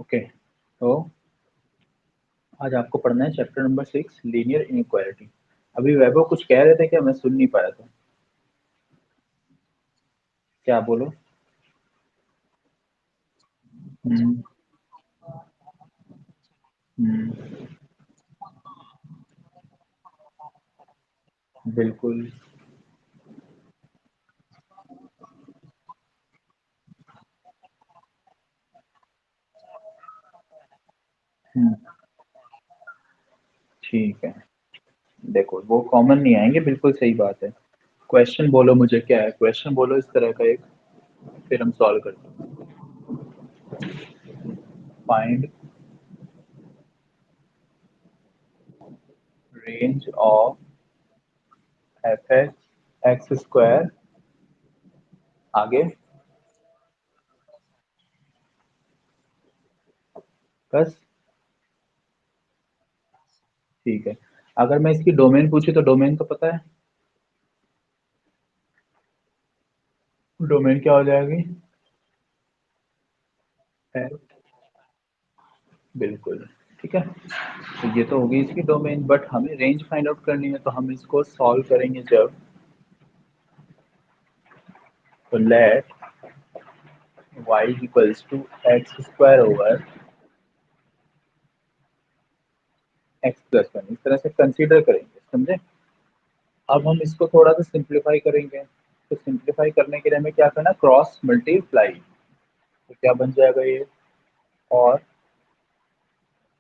Okay, तो आज आपको पढ़ना है चैप्टर नंबर 6 लीनियर इनइक्वालिटी। अभी वैभव कुछ कह रहे थे क्या? मैं सुन नहीं पाया था। क्या बोलो। हम्म। हम्म। बिल्कुल। हम्म। ठीक है, देखो वो कॉमन नहीं आएंगे, बिल्कुल सही बात है। क्वेश्चन बोलो, मुझे क्या है क्वेश्चन बोलो इस तरह का एक, फिर हम सॉल्व करते हैं। Find range of F x x square, आगे बस। ठीक है, अगर मैं इसकी डोमेन पूछी तो डोमेन तो पता है, डोमेन क्या हो जाएगी? है, बिल्कुल। ठीक है, तो ये तो होगी इसकी डोमेन, बट हमें रेंज फाइंड आउट करनी है, तो हम इसको सॉल्व करेंगे जब, तो let y equals to x square over x plus one, इस तरह से कंसीडर करेंगे, समझे? अब हम इसको थोड़ा सा सिंप्लीफाई करेंगे, तो सिंप्लीफाई करने के लिए हमें क्या करना, क्रॉस मल्टीप्लाई। तो क्या बन जाएगा ये, और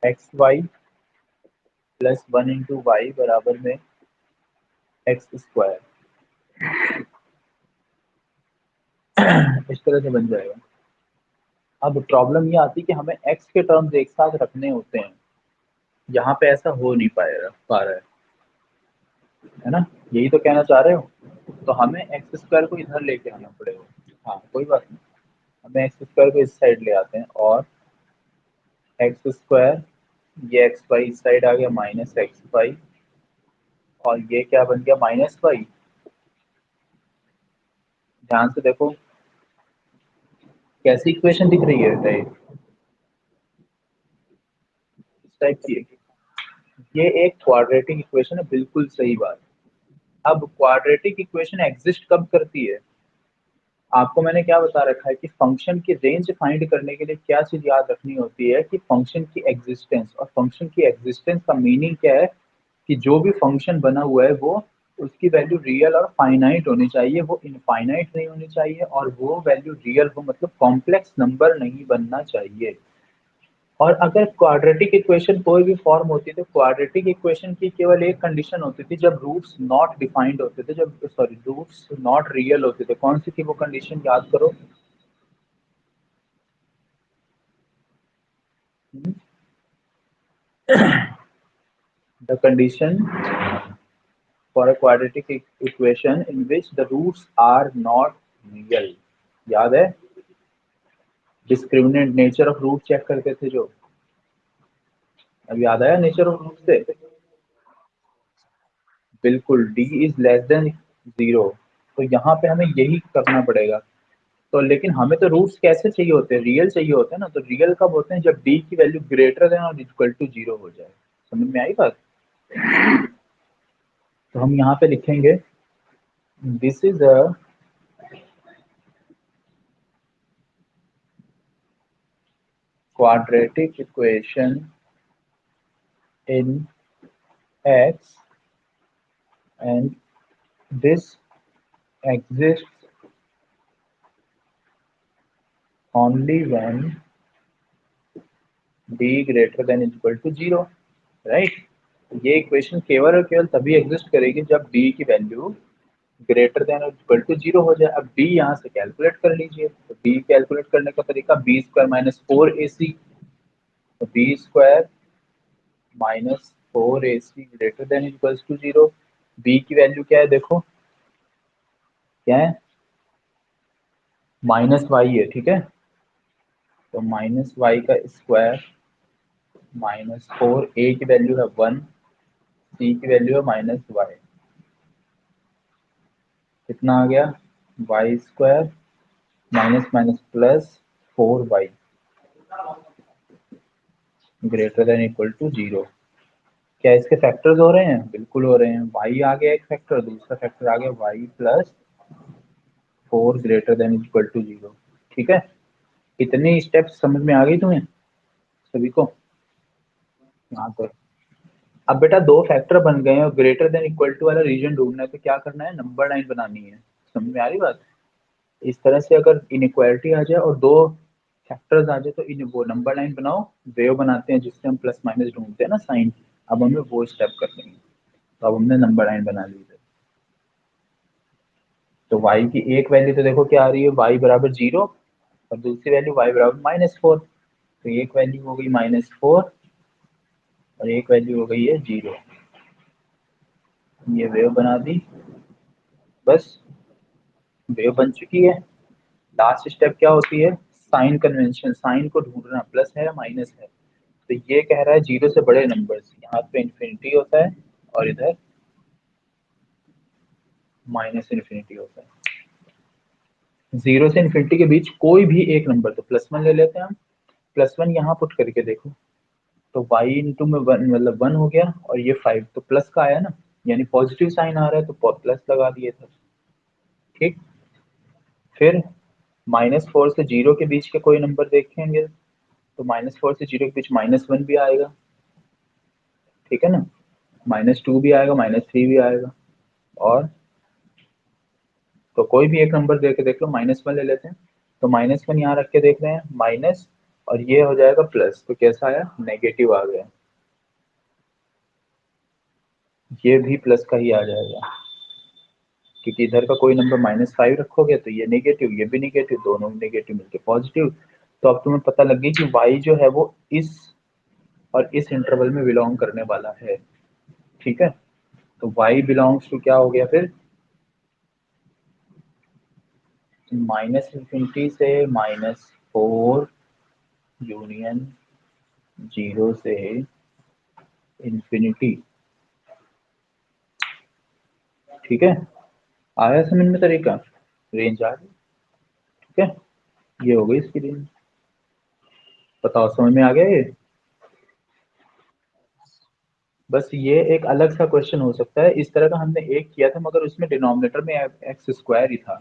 x y plus one into y बराबर में एक्स स्क्वायर, इस तरह से बन जाएगा। अब प्रॉब्लम ये आती है कि हमें एक्स के टर्म्स एक साथ रखने होते हैं, यहाँ पे ऐसा हो नहीं पाएगा, पा रहा है ना? यही तो कहना चाह रहे हो। तो हमें एक्स स्क्वायर को इधर लेके आना पड़ेगा। हाँ कोई बात नहीं, हमें एक्स स्क्वायर को इस साइड ले आते हैं, और एक्स स्क्वायर, ये एक्स वाई इस साइड आ गया माइनस एक्स वाई, और ये क्या बन गया माइनस वाई। ध्यान से देखो कैसी इक्वेशन दिख रही है टाइप, इस टाइप की है। ये एक क्वाड्रेटिक इक्वेशन है, बिल्कुल सही बात। अब क्वाड्रेटिक इक्वेशन एग्जिस्ट कब करती है? आपको मैंने क्या बता रखा है कि फंक्शन की रेंज फाइंड करने के लिए क्या चीज याद रखनी होती है, कि फंक्शन की एग्जिस्टेंस। और फंक्शन की एग्जिस्टेंस का मीनिंग क्या है, कि जो भी फंक्शन बना हुआ है वो, उसकी वैल्यू रियल और फाइनाइट होनी चाहिए, वो इनफाइनाइट नहीं होनी चाहिए, और वो वैल्यू रियल हो, मतलब कॉम्प्लेक्स नंबर नहीं बनना चाहिए। और अगर क्वाड्रेटिक इक्वेशन कोई भी फॉर्म होती थी, क्वाड्रेटिक इक्वेशन की केवल एक कंडीशन होती थी, जब रूट्स नॉट डिफाइंड होते थे, जब सॉरी रूट्स नॉट रियल होते थे। कौन सी थी वो कंडीशन, याद करो। The condition for a quadratic equation in which the roots are not real, याद है? Discriminant nature of root check करते थे जो, अब याद आया नेचर ऑफ रूट से? बिल्कुल, D is less than zero. तो यहाँ पे हमें यही करना पड़ेगा। तो लेकिन हमें तो रूट्स कैसे चाहिए होते हैं, रियल चाहिए होते हैं ना। तो रियल कब होते हैं, जब डी की वैल्यू ग्रेटर देन और इक्वल टू जीरो हो जाए। समझ में आई बात? तो हम यहाँ पे लिखेंगे, this is a quadratic equation in x, and this exists only when d greater than equal to zero, right? ये इक्वेशन केवल और केवल तभी एग्जिस्ट करेगी जब d की वैल्यू ग्रेटर देन और इक्वल टू जीरो हो जाए। अब d यहाँ से कैलकुलेट कर लीजिए, तो d कैलकुलेट करने का तरीका b square minus four a c, तो b square minus four a c greater than equal to zero. B की वैल्यू क्या है देखो, क्या है, माइनस वाई है, ठीक है? तो माइनस वाई का स्क्वायर माइनस फोर, ए की वैल्यू है वन, सी की वैल्यू है माइनस वाई, कितना आ गया, y square minus minus plus four y. Greater than equal to 0। क्या इसके फैक्टर्स हो रहे हैं? बिल्कुल हो रहे हैं। y आ गया एक फैक्टर, दूसरा फैक्टर आ गया y plus 4 greater than equal to 0। ठीक है, इतने स्टेप्स समझ में आ गई तुम्हें सभी को? यहाँ पर अब बेटा दो फैक्टर बन गए हैं और ग्रेटर देन इक्वल टू वाला रीजन ढूंढना है, तो क्या करना है? नंबर लाइन बनानी है। समझ में आ रही बात? इस तरह से अगर इनइक्वालिटी आ जाए और दो फैक्टर्स आ जाए तो इन वो नंबर लाइन बनाओ, वेव बनाते हैं जिससे हम प्लस माइनस ढूंढते हैं ना साइन। अब हमें वो स्टेप कर लेंगे। तो अब हमने नंबर लाइन बना ली है। तो y की एक वैल्यू तो देखो क्या आ रही है, y बराबर 0, और दूसरी वैल्यू y बराबर -4। तो एक वैल्यू हो गई -4 और एक वैल्यू हो गई है 0। ये वेव बना दी, बस वेव बन चुकी है। लास्ट स्टेप क्या होती है? साइन कन्वेंशन, साइन को ढूंढना, प्लस है या माइनस है। तो ये कह रहा है 0 से बड़े नंबर्स, यहाँ पे इन्फिनिटी होता है और इधर -इन्फिनिटी होता है। 0 से इन्फिनिटी के बीच कोई भी एक नंबर, तो +1 ले लेते हैं हम। +1 यहाँ पुट करके देखो, तो y इंटू में 1 मतलब 1 हो गया, और ये 5 तो प्लस का आया ना, यानी पॉजिटिव साइन आ रहा है तो प्लस लगा दिए थे। ठीक, फिर -4 से 0 के बीच के कोई नंबर देखेंगे तो -4 से 0 के बीच -1 भी आएगा। ठीक है ना, -2 भी आएगा, -3 भी आएगा। और तो कोई भी एक नंबर दे के देख लो, -1 ले लेते हैं। तो -1 यहाँ रख के देख रहे हैं, माइनस, और ये हो जाएगा प्लस, तो कैसा आया? नेगेटिव आ गया। ये भी प्लस का ही आ जाएगा, क्योंकि इधर का कोई नंबर -5 रखोगे तो ये नेगेटिव, ये भी नेगेटिव, दोनों नेगेटिव मिलके पॉजिटिव। तो अब तुम्हें पता लग गई कि y जो है वो इस और इस इंटरवल में बिलोंग करने वाला है। ठीक है, तो y बिलोंग्स टू क्या हो गया फिर? -इन्फिनिटी से -4 यूनियन 0 से इन्फिनिटी। ठीक है, आया समझ में तरीका? रेंज आ रही? ठीक है, ये हो गई इसकी रेंज। बताओ समझ में आ गया ये? बस ये एक अलग सा क्वेश्चन हो सकता है, इस तरह का हमने एक किया था मगर उसमें डिनोमिनेटर में एक्स स्क्वायर ही था।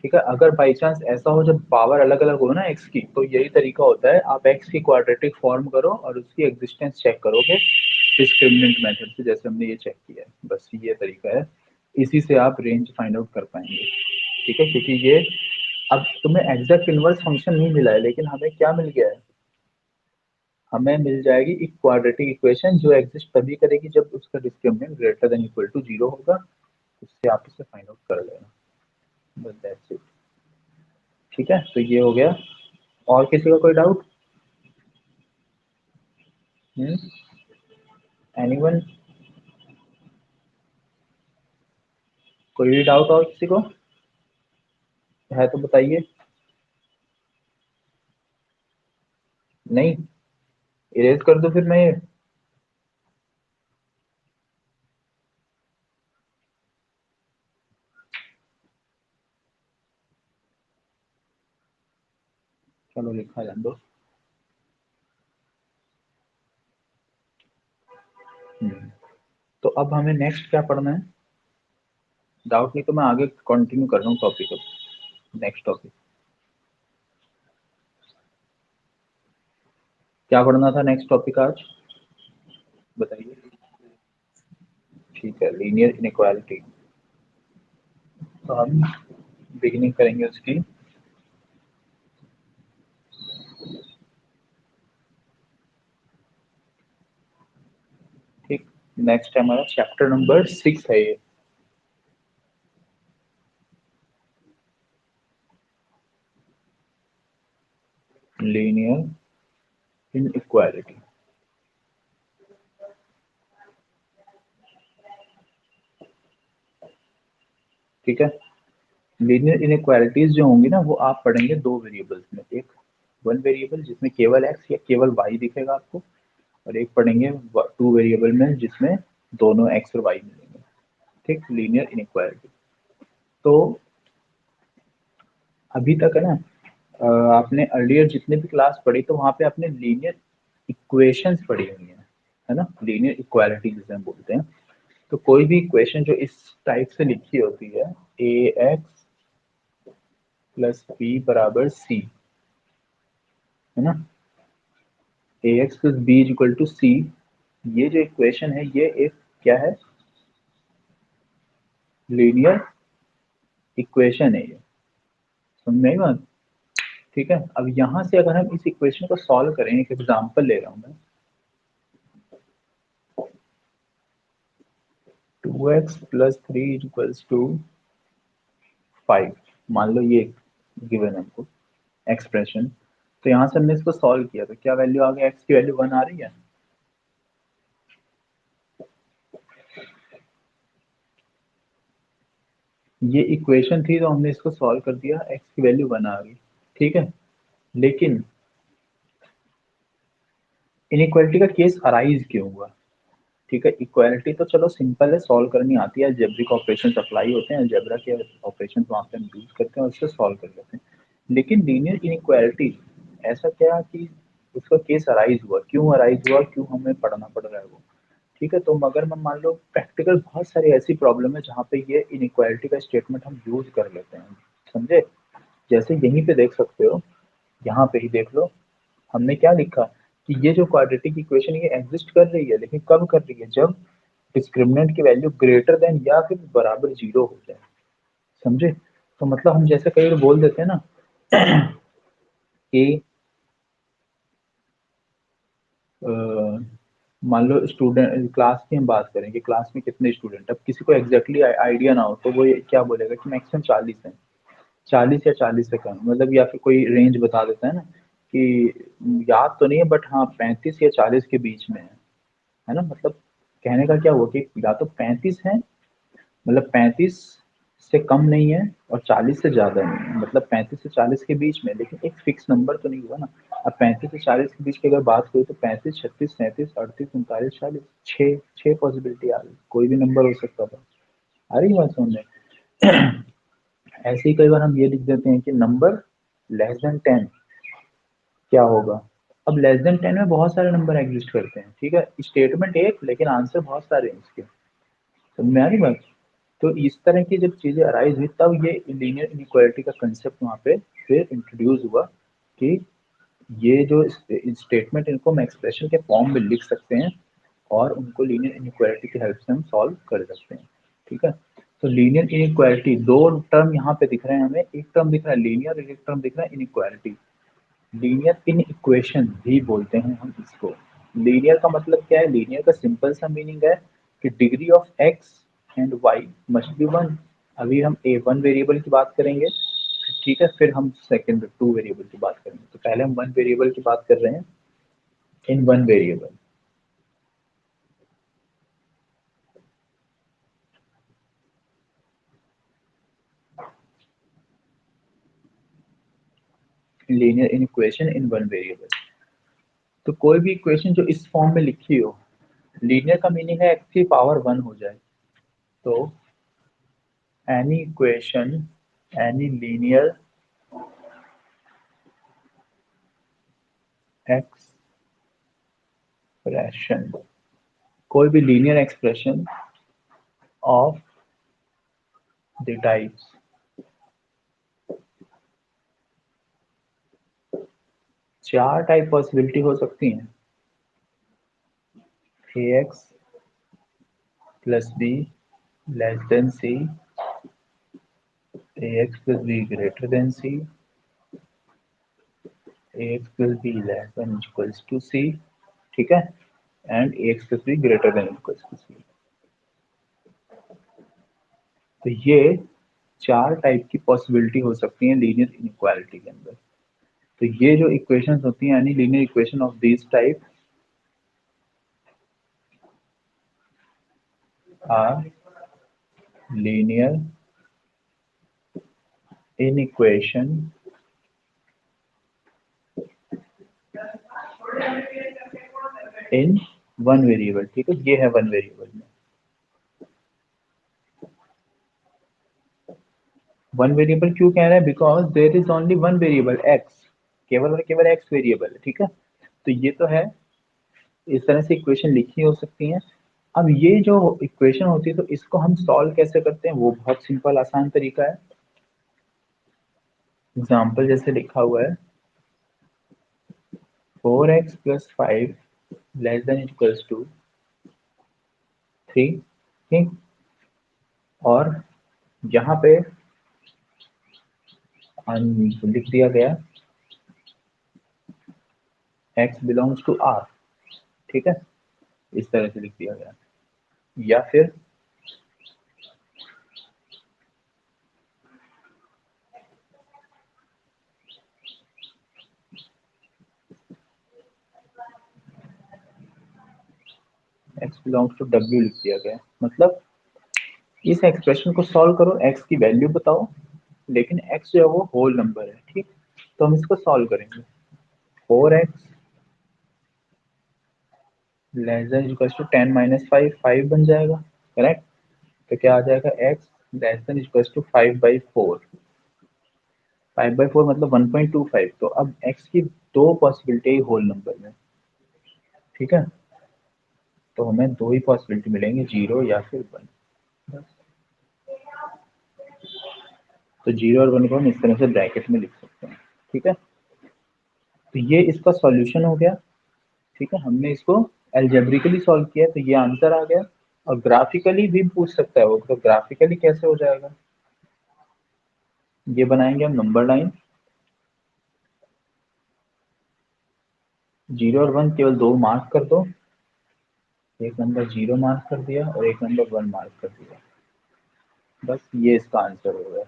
ठीक है, अगर बाई चांस ऐसा हो जब पावर अलग अलग हो ना एक्स की, तो यही तरीका होता है, आप एक्स की क्वाड्रेटिक फॉर्म करो और उसकी एग्जिस्टेंस चेक करोगे डिस्क्रिमिनेंट मेथड से, जैसे हमने ये चेक किया है। बस ये तरीका है, इसी से आप रेंज फाइंड आउट कर पाएंगे। ठीक है, क्योंकि ये अब तुम्हें एग्जैक्ट इनवर्स फंक्शन नहीं मिला है, लेकिन हमें क्या मिल गया है? हमें मिल जाएगी एक क्वाड्रेटिक इक्वेशन जो एग्जिस्ट तभी करेगी जब उसका discriminant greater than equal to 0 होगा। उससे आप इसे फाइंड आउट कर लेना, बस दैट्स इट। ठीक है, तो ये हो गया। और किसी का कोई डाउट? एनीवन? कोई भी डाउट और किसी को है तो बताइए। नहीं, इरेज कर दो फिर मैं ये। चलो लिखा जान दो। हम्म, तो अब हमें नेक्स्ट क्या पढ़ना है? डाउट नहीं तो मैं आगे कंटिन्यू कर रहा हूँ टॉपिक। अब नेक्स्ट टॉपिक क्या पढ़ना था? नेक्स्ट टॉपिक आज बताइए। ठीक है, लीनियर इनइक्वालिटी। तो हम बिगिनिंग करेंगे उसकी। ठीक, नेक्स्ट है हमारा चैप्टर नंबर 6 है ये, लीनियर इनइक्वालिटी। ठीक है, लीनियर इनइक्वालिटीज जो होंगी ना वो आप पढ़ेंगे दो वेरिएबल्स में, एक वन वेरिएबल जिसमें केवल एक्स या केवल वाई दिखेगा आपको, और एक पढ़ेंगे टू वेरिएबल में जिसमें दोनों एक्स और वाई मिलेंगे। ठीक, लीनियर इनइक्वालिटी। तो अभी तक है ना, आपने अर्लियर जितने भी क्लास पढ़ी तो वहाँ पे आपने लीनियर इक्वेशंस पड़ी हुई हैं, है ना, लीनियर इक्वालिटी जिसे हम बोलते हैं। तो कोई भी इक्वेशन जो इस टाइप से लिखी होती है, ए एक्स प्लस बी बराबर सी, है ना, a x plus b is equal to c, ये जो इक्वेशन है ये एक क्या है, लीनियर इक्वेशन है ये, समझ में आई बात? ठीक है, अब यहाँ से अगर हम इस इक्वेशन को सॉल्व करें, एक एग्जांपल ले रहा हूँ मैं, 2x प्लस 3 इक्वल्स टू 5, मान लो ये गिवन हमको एक्सप्रेशन। तो यहाँ से हमने इसको सॉल्व किया तो क्या वैल्यू आ गई, x की वैल्यू 1 आ रही है। ये इक्वेशन थी तो हमने इसको सॉल्व कर दिया, x की वैल्यू 1 आ गई, ठीक है। लेकिन इनइक्वालिटी का केस अराइज क्यों हुआ, ठीक है, इक्वालिटी तो चलो सिंपल है, सॉल्व करनी आती है, अलजेब्रिक ऑपरेशन अप्लाई होते हैं, अलजेब्रा के ऑपरेशन वहाँ पे हम यूज करते हैं और उससे सॉल्व कर लेते हैं। लेकिन लीनियर इनइक्वालिटी ऐसा क्या कि उसका केस अराइज हुआ, क्यों अराइज हुआ, क्यों हमें पढ़ना पड़ रहा है वो, ठीक है। तो मगर मैं मान लो प्रैक्टिकल बहुत सारी ऐसी प्रॉब्लम है जहाँ पे ये इनइक्वालिटी का स्टेटमेंट हम यूज कर लेते हैं, समझे। जैसे यहीं पे देख सकते हो, यहाँ पे ही देख लो, हमने क्या लिखा कि ये जो क्वाड्रेटिक इक्वेशन ये एग्जिस्ट कर रही है, लेकिन कब कर रही है, जब डिस्क्रिमिनेंट की वैल्यू ग्रेटर देन या फिर बराबर जीरो हो जाए, समझे। तो मतलब हम जैसे कई बार बोल देते हैं ना कि मान लो स्टूडेंट क्लास की हम बात करें कि क्लास में कितने स्टूडेंट, अब किसी को एग्जैक्टली आइडिया ना हो तो वो क्या बोलेगा कि मैक्सिमम 40 है, 40 या 40 से कम, मतलब या फिर कोई रेंज बता देता है ना कि याद तो नहीं है बट हाँ 35 या 40 के बीच में है ना, मतलब कहने का क्या हुआ कि या तो 35 है, मतलब 35 से कम नहीं है और 40 से ज्यादा नहीं है, मतलब 35 से 40 के बीच में, लेकिन एक फिक्स नंबर तो नहीं हुआ ना। अब 35 से 40 के बीच की अगर बात करूँ तो 35, 36, 37, 38, 39, 40, छः छः पॉसिबिलिटी आ रही, कोई भी नंबर हो सकता था। आ रही बात समझ में? ऐसे ही कई बार हम ये लिख देते हैं कि नंबर लेस देन 10 क्या होगा। अब लेस देन 10 में बहुत सारे नंबर एग्जिस्ट करते हैं, ठीक है, स्टेटमेंट एक लेकिन आंसर बहुत सारे हैं इसके, समझ में आ रही बात। तो इस तरह की जब चीजें अराइज हुई तब ये लीनियर इनइक्वालिटी का कंसेप्ट वहाँ पे फिर इंट्रोड्यूस हुआ कि ये जो स्टेटमेंट इनको हम एक्सप्रेशन के फॉर्म में लिख सकते हैं और उनको लीनियर इनइक्वालिटी की हेल्प से हम सॉल्व कर सकते हैं, ठीक है। तो लीनियर इनइक्वालिटी दो टर्म यहाँ पे दिख रहे हैं हमें, एक टर्म दिख रहा है लीनियर, एक टर्म दिख रहा है इनइक्वालिटी। लीनियर इन इक्वेशन भी बोलते हैं हम इसको। लीनियर का मतलब क्या है, लीनियर का सिंपल सा मीनिंग है कि degree of x and y must be one. अभी हम ए वन वेरिएबल की बात करेंगे, ठीक है, फिर हम सेकंड टू वेरिएबल की बात करेंगे, तो पहले हम वन वेरिएबल की बात कर रहे हैं, इन one variable. Linear in equation in one variable, तो कोई भी इक्वेशन जो इस फॉर्म में लिखी हो, लीनियर का मीनिंग है एक्स की पावर वन हो जाए, तो any equation, any linear expression, कोई भी linear expression of the types, चार टाइप पॉसिबिलिटी हो सकती हैं, a x plus b less than c, a x plus b greater than c, a x plus b less than equals to c, ठीक है, and a x plus b greater than equals to c. तो ये चार type की possibility हो सकती है linear inequality के अंदर। तो ये जो इक्वेशंस होती हैं, यानी linear equation of this type or linear inequation in one variable, ठीक है, ये है वन वेरिएबल में। वन वेरिएबल क्यों कह रहे हैं, because there is only one variable x, केवल और केवल एक्स वेरिएबल है, ठीक है। तो ये तो है इस तरह से इक्वेशन लिखी हो सकती हैं। अब ये जो इक्वेशन होती है तो इसको हम सॉल्व कैसे करते हैं, वो बहुत सिंपल आसान तरीका है। एग्जाम्पल जैसे लिखा हुआ है 4x + 5 less than equals to 3, ठीक। और यहाँ पे लिख दिया गया x बिलोंग्स टू r, ठीक है, इस तरह से लिख दिया गया। या फिर x बिलोंग्स टू w लिख दिया गया। मतलब इस एक्सप्रेशन को सॉल्व करो, x की वैल्यू बताओ, लेकिन x जो है वो होल नंबर है, ठीक। तो हम इसको सॉल्व करेंगे। 4x less than equals to 10 - 5, 5 बन जाएगा, करेक्ट। तो क्या आ जाएगा, x less than equals to 5/4। 5/4 मतलब 1.25। तो अब x की दो पॉसिबिलिटी होल नंबर में, ठीक है। तो हमें दो ही पॉसिबिलिटी मिलेंगे, 0 या फिर 1। तो 0 और 1 को हम इस तरह से ब्रैकेट में लिख सकते हैं, ठीक है। तो ये इसका सॉल्यूशन हो गया, ठीक है। हमने इसको एल्जेब्रिकली सॉल्व किया तो ये आंसर आ गया। और ग्राफिकली भी पूछ सकता है वो, तो ग्राफिकली कैसे हो जाएगा, ये बनाएंगे हम नंबर लाइन। 0 और 1 केवल दो मार्क कर दो, एक नंबर 0 मार्क कर दिया और एक नंबर 1 मार्क कर दिया, बस ये इसका आंसर हो गया।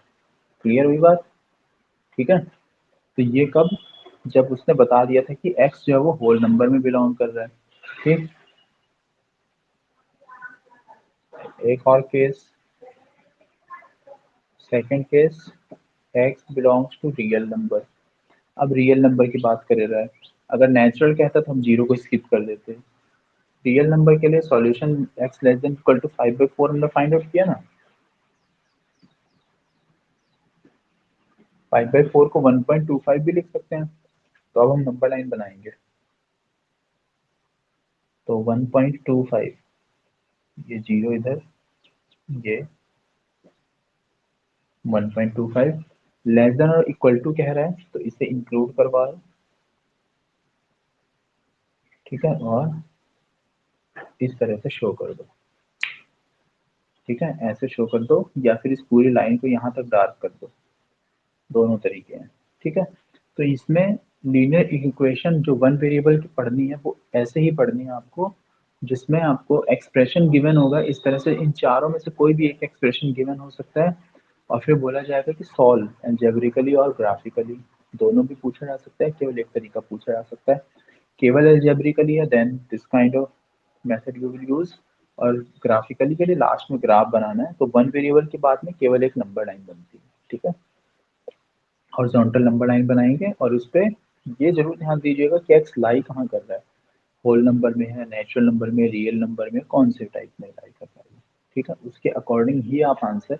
क्लियर हुई बात, ठीक है। तो ये कब, जब उसने बता दिया था कि x जो है वो होल नंबर में बिलोंग कर रहा है, ठीक। एक और केस, second case, x belongs to real number. अब रियल नंबर की बात कर रहा है, अगर नेचुरल कहता तो हम 0 को स्किप कर देते। रियल नंबर के लिए solution x less than equal to 5/4 हमने फाइंड आउट किया ना। 5/4 को 1.25 भी लिख सकते हैं। तो अब हम नंबर लाइन बनाएंगे। तो 1.25, ये 0 इधर, ये 1.25 लेस देन और इक्वल टू कह रहा है तो इसे इंक्लूड करवा लो, ठीक है। और इस तरह से शो कर दो, ठीक है, ऐसे शो कर दो, या फिर इस पूरी लाइन को यहाँ तक डार्क कर दो, दोनों तरीके हैं, ठीक है। तो इसमें लीनियर इक्वेशन जो वन वेरिएबल की पढ़नी है वो ऐसे ही पढ़नी है आपको, जिसमें आपको एक्सप्रेशन गिवन होगा इस तरह से, इन चारों में से कोई भी एक एक्सप्रेशन गिवन हो सकता है और फिर बोला जाएगा कि सॉल्व एल्जेब्रिकली और ग्राफिकली, दोनों भी पूछा जा सकता है, केवल एक तरीका पूछा जा सकता है। केवल एल्जेब्रिकली है then this kind of method you will use, और ग्राफिकली के लिए लास्ट में ग्राफ बनाना है तो वन वेरिएबल के बाद में केवल एक नंबर लाइन बनती है, ठीक है। हॉरिजॉन्टल नंबर लाइन बनाएंगे और उस पर ये जरूर ध्यान दीजिएगा कि एक्स लाई कहाँ कर रहा है, होल नंबर में है, नेचुरल नंबर में, रियल नंबर में, कौन से टाइप में लाई कर रहा है, ठीक है। उसके अकॉर्डिंग ही आप आंसर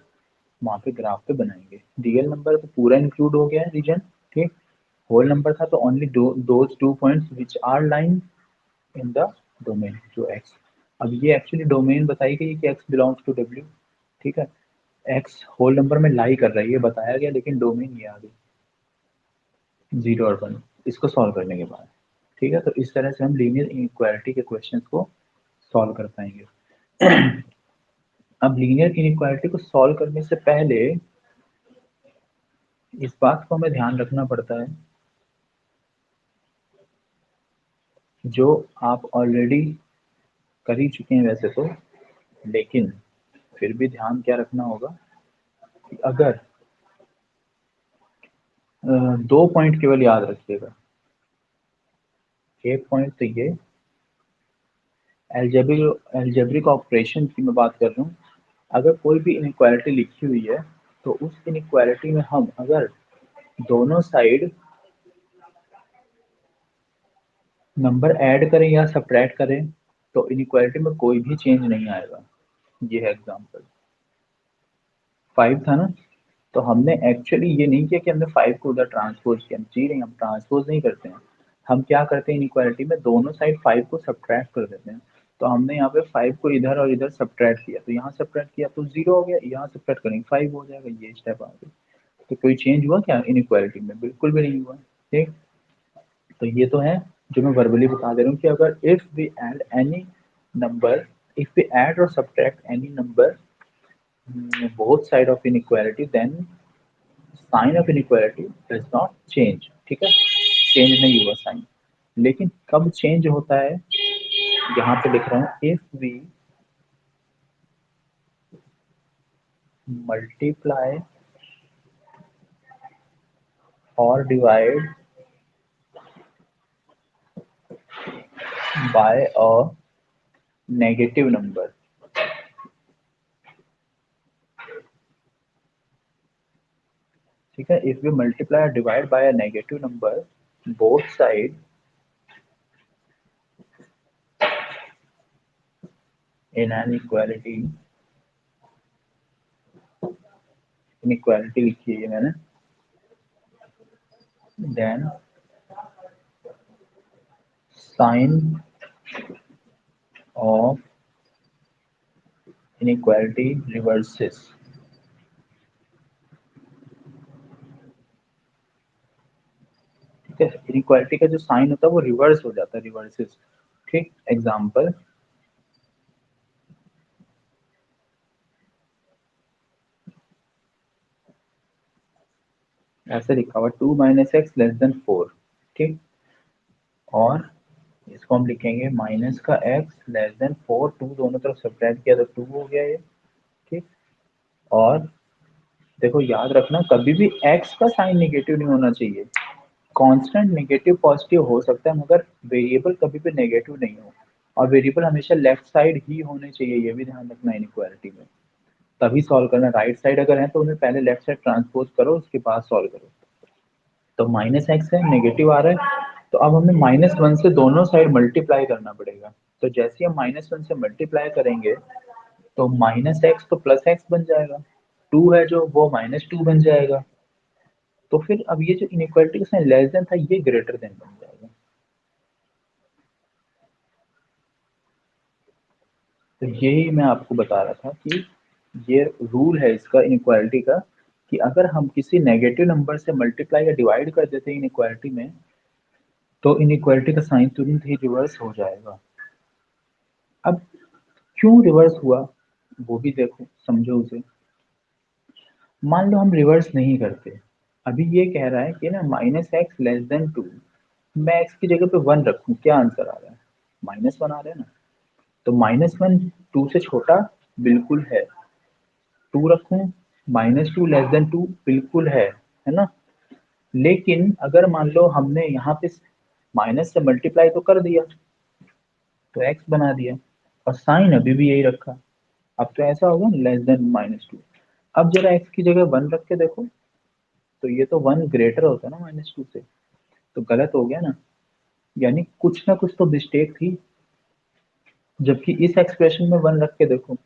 वहाँ पे ग्राफ पे बनाएंगे। रियल नंबर तो पूरा इंक्लूड हो गया है रीजन, ठीक। होल नंबर था तो only those 2 points which are line in the domain जो एक्स। अब ये एक्चुअली डोमेन बताई गई कि एक्स बिलोंग्स टू डब्ल्यू, ठीक है। एक्स होल नंबर में लाई कर रहा है ये बताया गया, लेकिन डोमेन ये आ गई 0 और 1 इसको सॉल्व करने के बाद, ठीक है। तो इस तरह से हम लीनियर इनइक्वालिटी के क्वेश्चन को सॉल्व कर पाएंगे। अब लीनियर इनइक्वालिटी को सॉल्व करने से पहले इस बात को हमें ध्यान रखना पड़ता है, जो आप ऑलरेडी कर ही चुके हैं वैसे तो, लेकिन फिर भी ध्यान क्या रखना होगा कि अगर दो पॉइंट केवल याद रखिएगा। एक पॉइंट तो ये एल्जेब्रिक ऑपरेशन की मैं बात कर रहा हूँ। अगर कोई भी इनइक्वालिटी लिखी हुई है तो उस इनइक्वालिटी में हम अगर दोनों साइड नंबर ऐड करें या सब्ट्रैक्ट करें तो इनइक्वालिटी में कोई भी चेंज नहीं आएगा। ये है एग्जांपल, 5 था ना, तो हमने एक्चुअली ये नहीं किया कि हमने 5 को उधर ट्रांसपोज किया, जी नहीं, हम ट्रांसपोज नहीं करते हैं, हम क्या करते हैं इनइक्वालिटी में, दोनों साइड 5 को सब्ट्रैक्ट कर देते हैं। तो हमने यहाँ पे 5 को इधर और इधर सब्ट्रैक्ट किया, तो यहाँ सब्ट्रैक्ट किया तो 0 हो गया, यहाँ सब्ट्रैक्ट करेंगे 5 हो जाएगा, ये स्टेप आ गया। तो कोई चेंज हुआ क्या इनइक्वालिटी में? बिल्कुल भी नहीं हुआ। ठीक, तो ये तो है जो मैं वर्बली बता दे रहा हूँ कि अगर if we add any number, if we add और subtract any number both side of inequality, then sign of inequality does not change. ठीक है, चेंज नहीं हुआ साइन। लेकिन कब चेंज होता है, यहाँ पे लिख रहा हूँ, इफ वी मल्टीप्लाई और divide by a negative number. ठीक है, इफ वी मल्टीप्लाई और divide by a negative number both side in an equality, inequality लिखी है मैंने, then sign of inequality reverses. ठीक है, इनइक्वालिटी का जो साइन होता है वो रिवर्स हो जाता है, रिवर्सेस। ठीक, एग्जांपल, ऐसे लिखा हुआ 2 माइनस एक्स लेस देन 4। ठीक, और इसको हम लिखेंगे माइनस का एक्स लेस देन 4, 2 दोनों तरफ सब्ट्रैक्ट किया तो 2 हो गया ये। ठीक, और देखो याद रखना कभी भी एक्स का साइन नेगेटिव नहीं होना चाहिए। कांस्टेंट नेगेटिव पॉजिटिव हो सकता है मगर वेरिएबल कभी भी नेगेटिव नहीं हो, और वेरिएबल हमेशा लेफ्ट साइड ही होने चाहिए, ये भी ध्यान रखना इनइक्वालिटी में। तभी सॉल्व करना, राइट साइड अगर है तो उन्हें पहले लेफ्ट साइड ट्रांसपोज करो उसके बाद सॉल्व करो। तो माइनस एक्स है, नेगेटिव आ रहा है, तो अब हमें -1 से दोनों साइड मल्टीप्लाई करना पड़ेगा। तो जैसे हम -1 से मल्टीप्लाई करेंगे तो माइनस एक्स तो प्लस एक्स बन जाएगा, 2 है जो वो -2 बन जाएगा। तो फिर अब ये जो इनइक्वालिटी का साइन लेस देन था ये ग्रेटर देन बन जाएगा। तो यही मैं आपको बता रहा था कि ये रूल है इसका इनइक्वालिटी का, कि अगर हम किसी नेगेटिव नंबर से मल्टीप्लाई या डिवाइड कर देते हैं इनइक्वालिटी में, तो इनइक्वालिटी का साइन तुरंत ही रिवर्स हो जाएगा। अब क्यों रिवर्स हुआ वो भी देखो, समझो उसे। मान लो हम रिवर्स नहीं करते, अभी ये कह रहा है कि ना -x <2, मैं x की जगह पे 1 रखूं, क्या आंसर आ रहा है? -1 आ रहा है ना। तो -1 2 से छोटा बिल्कुल है, 2 रखूं, -2 <2 बिल्कुल है ना। लेकिन अगर मान लो हमने यहाँ पे माइनस से मल्टीप्लाई तो कर दिया, तो x बना दिया, और साइन अभी भी यही रखा। अब तो ऐसा होगा लेस देन -2। अब जरा x की जगह 1 रख के देखो, तो ये तो 1 ग्रेटर होता है ना -2 से, तो गलत हो गया ना। यानी कुछ ना कुछ तो मिस्टेक थी। जबकि इस एक्सप्रेशन में 1 रख के देखो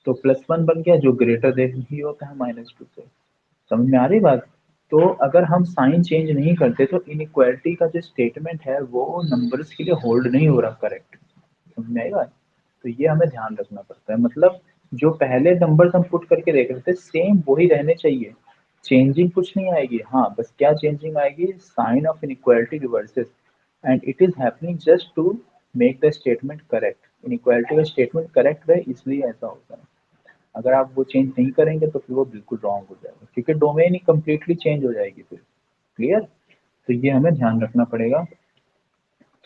तो +1 बन गया जो ग्रेटर देन ही होता है -2 से। समझ में आ रही बात? तो अगर हम साइन चेंज नहीं करते तो इनइक्वालिटी का जो स्टेटमेंट है वो नंबर्स के लिए होल्ड नहीं हो रहा करेक्ट। समझ में आई बात? तो ये हमें ध्यान रखना पड़ता है, मतलब जो पहले नंबर्स हम पुट करके देख रहे थे सेम वही रहने चाहिए, चेंजिंग कुछ नहीं आएगी। हाँ, बस क्या चेंजिंग आएगी, sign of inequality reverses, and it is happening just to make the statement correct. Inequality का स्टेटमेंट करेक्ट रहे इसलिए ऐसा होता है। अगर आप वो चेंज नहीं करेंगे तो फिर वो बिल्कुल रॉन्ग हो जाएगा, क्योंकि डोमेन ही कम्प्लीटली चेंज हो जाएगी फिर। क्लियर? तो ये हमें ध्यान रखना पड़ेगा।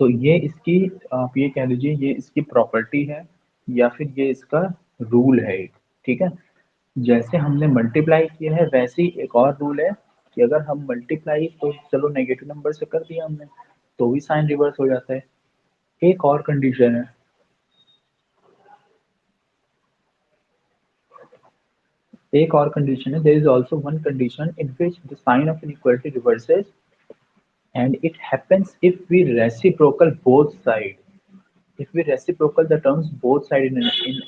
तो ये इसकी, आप ये कह लीजिए ये इसकी प्रॉपर्टी है, या फिर ये इसका रूल है एक। ठीक है, जैसे हमने मल्टीप्लाई किया है वैसे ही एक और रूल है कि अगर हम मल्टीप्लाई तो चलो नेगेटिव नंबर से कर दिया हमने, तो भी साइन रिवर्स हो जाता है। एक और कंडीशन है, एक और कंडीशन है, there is also one condition in which the sign of inequality reverses, and it happens if we reciprocal both side, if we reciprocal the terms both side in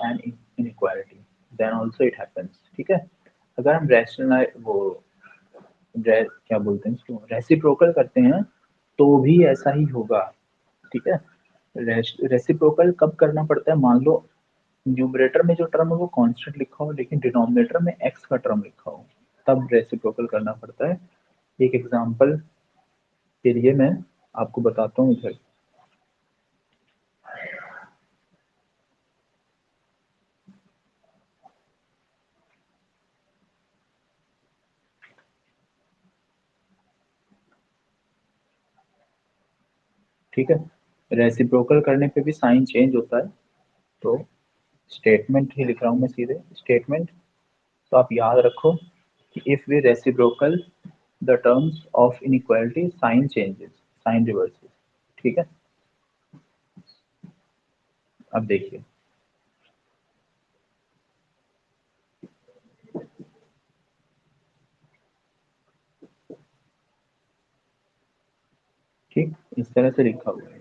an inequality, then also it happens। ठीक है, अगर हम rational वो क्या बोलते हैं इसको reciprocal करते हैं तो भी ऐसा ही होगा। ठीक है, रेसिप्रोकल कब करना पड़ता है, मान लो न्यूमरेटर में जो टर्म है वो कांस्टेंट लिखा हो लेकिन डिनोमिनेटर में एक्स का टर्म लिखा हो, तब रेसिप्रोकल करना पड़ता है। एक एग्जांपल के लिए मैं आपको बताता हूँ इधर। ठीक है, रेसिप्रोकल करने पे भी साइन चेंज होता है। तो स्टेटमेंट ही लिख रहा हूँ मैं सीधे, स्टेटमेंट। तो आप याद रखो कि if we reciprocal the terms of inequality sign changes, sign reverses. ठीक है, अब देखिए। ठीक, इस तरह से लिखा हुआ है।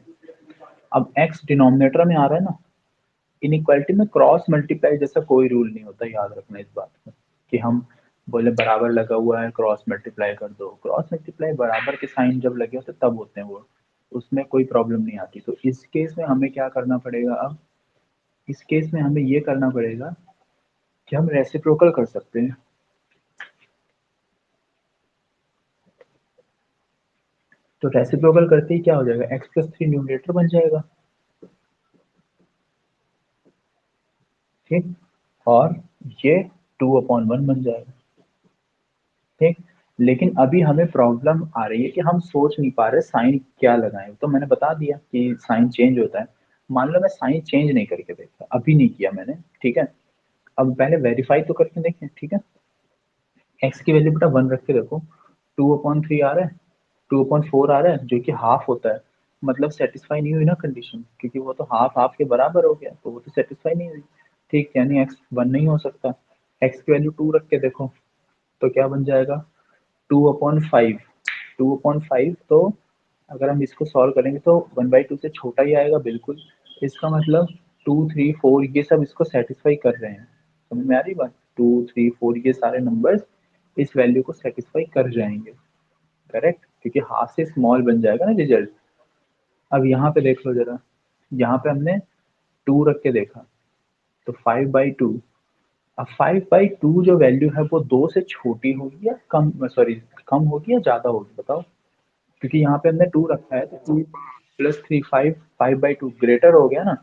अब x डिनोमिनेटर में आ रहा है ना, इनइक्वालिटी में क्रॉस मल्टीप्लाई जैसा कोई रूल नहीं होता, याद रखना इस बात को, कि हम बोले बराबर लगा हुआ है क्रॉस मल्टीप्लाई कर दो। क्रॉस मल्टीप्लाई बराबर के साइन जब लगे होते तब होते हैं वो, उसमें कोई प्रॉब्लम नहीं आती। तो इस केस में हमें क्या करना पड़ेगा, अब इस केस में हमें ये करना पड़ेगा कि हम रेसिप्रोकल कर सकते हैं। तो रेसिप्रोकल करते ही क्या हो जाएगा, x+3 न्यूमरेटर बन जाएगा। ठीक, और ये 2/1 बन जाएगा। ठीक, लेकिन अभी हमें प्रॉब्लम आ रही है कि हम सोच नहीं पा रहे साइन क्या लगाएं। तो मैंने बता दिया कि साइन चेंज होता है। मान लो मैं साइन चेंज नहीं करके देखा, अभी नहीं किया मैंने। ठीक है, अब पहले वेरीफाई तो करके देखें। ठीक है, एक्स की वैल्यू बेटा 1 रख के देखो, 2/3 आ रहा है, 2/4 आ रहा है जो कि हाफ होता है। मतलब सेटिस्फाई नहीं हुई ना कंडीशन, क्योंकि वो तो हाफ हाफ के बराबर हो गया, तो वो तो सेटिस्फाई नहीं हुई। ठीक, यानी एक्स 1 नहीं हो सकता। एक्स की वैल्यू 2 रख के देखो, तो क्या बन जाएगा, 2/5। 2/5 तो अगर हम इसको सॉल्व करेंगे तो 1/2 से छोटा ही आएगा बिल्कुल। इसका मतलब 2, 3, 4 ये सब इसको सेटिस्फाई कर रहे हैं। समझ में आ रही बात, 2, 3, 4 ये सारे नंबर्स इस वैल्यू को सेटिस्फाई कर जाएंगे। करेक्ट, क्योंकि हाफ से स्मॉल बन जाएगा ना रिजल्ट। अब यहाँ पे देख लो जरा, यहाँ पे हमने 2 रख के देखा, तो 5/2। अब 5/2 जो वैल्यू है वो 2 से छोटी होगी या कम, सॉरी कम होगी या ज्यादा होगी बताओ। क्योंकि यहाँ पे हमने 2 रखा है, तो 2+3 5, 5/2 ग्रेटर हो गया ना।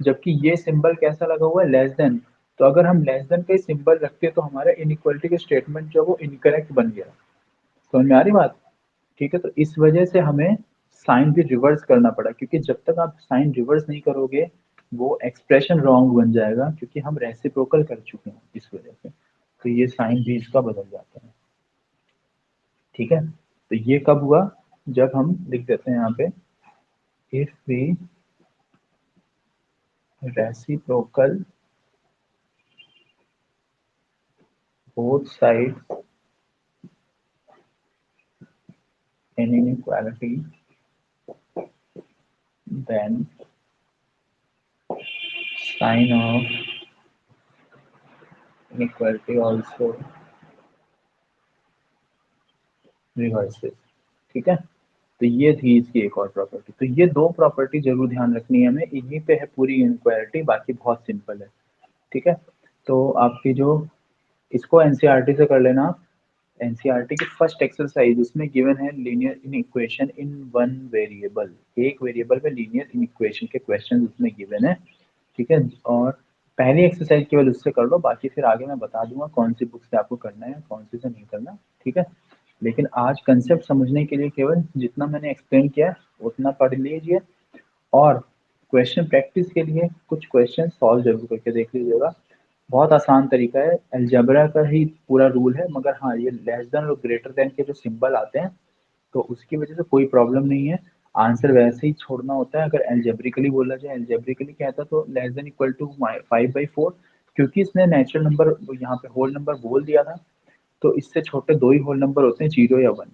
जबकि ये सिंबल कैसा लगा हुआ है, लेस देन। तो अगर हम लेस देन का सिंबल रखते हैं तो हमारा इनइक्वालिटी का स्टेटमेंट जो है वो इनकरेक्ट बन गया। समझ में आ रही बात। ठीक है, तो इस वजह से हमें साइन भी रिवर्स करना पड़ा, क्योंकि जब तक आप साइन रिवर्स नहीं करोगे वो एक्सप्रेशन रॉन्ग बन जाएगा, क्योंकि हम रेसिप्रोकल कर चुके हैं इस वजह से। तो ये साइन भी इसका बदल जाता है। ठीक है, तो ये कब हुआ, जब हम लिख देते हैं यहाँ पे, if we reciprocal both sides in inequality, then sign of inequality also reverses। ठीक है, तो ये थी इसकी एक और प्रॉपर्टी। तो ये दो प्रॉपर्टी जरूर ध्यान रखनी है हमें, इन्हीं पे है पूरी इनक्वालिटी, बाकी बहुत सिंपल है। ठीक है, तो आपकी जो, इसको एनसीईआरटी से कर लेना आप। एनसीईआरटी की फर्स्ट एक्सरसाइज, उसमें गिवन है linear in equation in one variable. एक वेरिएबल में लीनियर इन इक्वेशन के क्वेश्चन उसमें गिवन है। ठीक है, और पहली एक्सरसाइज केवल उससे कर लो, बाकी फिर आगे मैं बता दूंगा कौन सी बुक से आपको करना है कौन सी से नहीं करना। ठीक है, लेकिन आज कंसेप्ट समझने के लिए केवल जितना मैंने एक्सप्लेन किया उतना पढ़ लीजिए, और क्वेश्चन प्रैक्टिस के लिए कुछ क्वेश्चन सॉल्व जरूर करके देख लीजिएगा। बहुत आसान तरीका है, अलजेब्रा का ही पूरा रूल है, मगर हाँ ये लेस देन और ग्रेटर देन के जो सिंबल आते हैं तो उसकी वजह से कोई प्रॉब्लम नहीं है। आंसर वैसे ही छोड़ना होता है। अगर एल्जेब्रिकली बोला जाए, एल्जेब्रिकली क्या था, तो लेस देन इक्वल टू 5/4, क्योंकि इसने नेचुरल नंबर यहाँ पे होल नंबर बोल दिया था, तो इससे छोटे दो ही होल नंबर होते हैं, 0 या 1।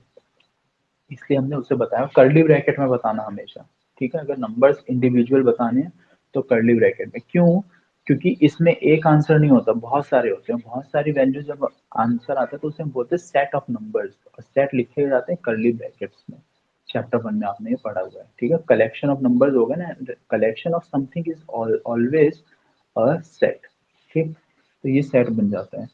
इसलिए हमने उसे बताया कर्ली ब्रैकेट में बताना हमेशा। ठीक है, अगर नंबर्स इंडिविजुअल बताने हैं तो कर्ली ब्रैकेट में। क्यों, क्योंकि इसमें एक आंसर नहीं होता, बहुत सारे होते हैं। बहुत सारी वैल्यू जब आंसर आता है तो उसे हम बोलते हैं सेट ऑफ नंबर्स, और सेट लिखे जाते हैं कर्ली ब्रैकेट्स में। चैप्टर 1 में आपने ये पढ़ा हुआ है, ठीक है। कलेक्शन ऑफ नंबर्स होगा ना, collection of something is always a set, ठीक। तो ये सेट बन जाता है।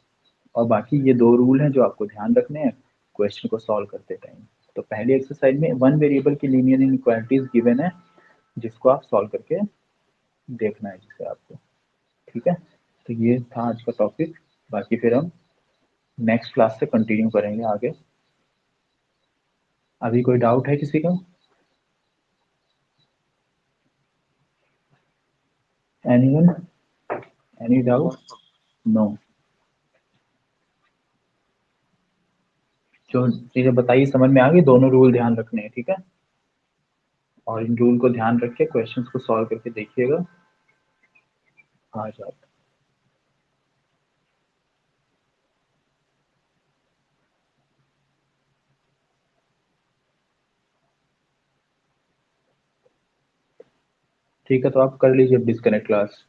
और बाकी ये दो रूल हैं जो आपको ध्यान रखने हैं क्वेश्चन को सॉल्व करते टाइम। तो पहली एक्सरसाइज में वन वेरिएबल की लीनियर इनइक्वालिटीज गिवन है, जिसको आप सॉल्व करके देखना है जिससे आपको, ठीक है। तो ये था आज का टॉपिक। बाकी फिर हम नेक्स्ट क्लास से कंटिन्यू करेंगे आगे। अभी कोई डाउट है किसी का? एनीवन? Any doubt? नो? जो चीजें बताइए समझ में आ गई, दोनों रूल ध्यान रखने हैं, ठीक है। और इन रूल को ध्यान रख के क्वेश्चंस को सॉल्व करके देखिएगा, आ जाता। ठीक है, तो आप कर लीजिए डिस्कनेक्ट क्लास।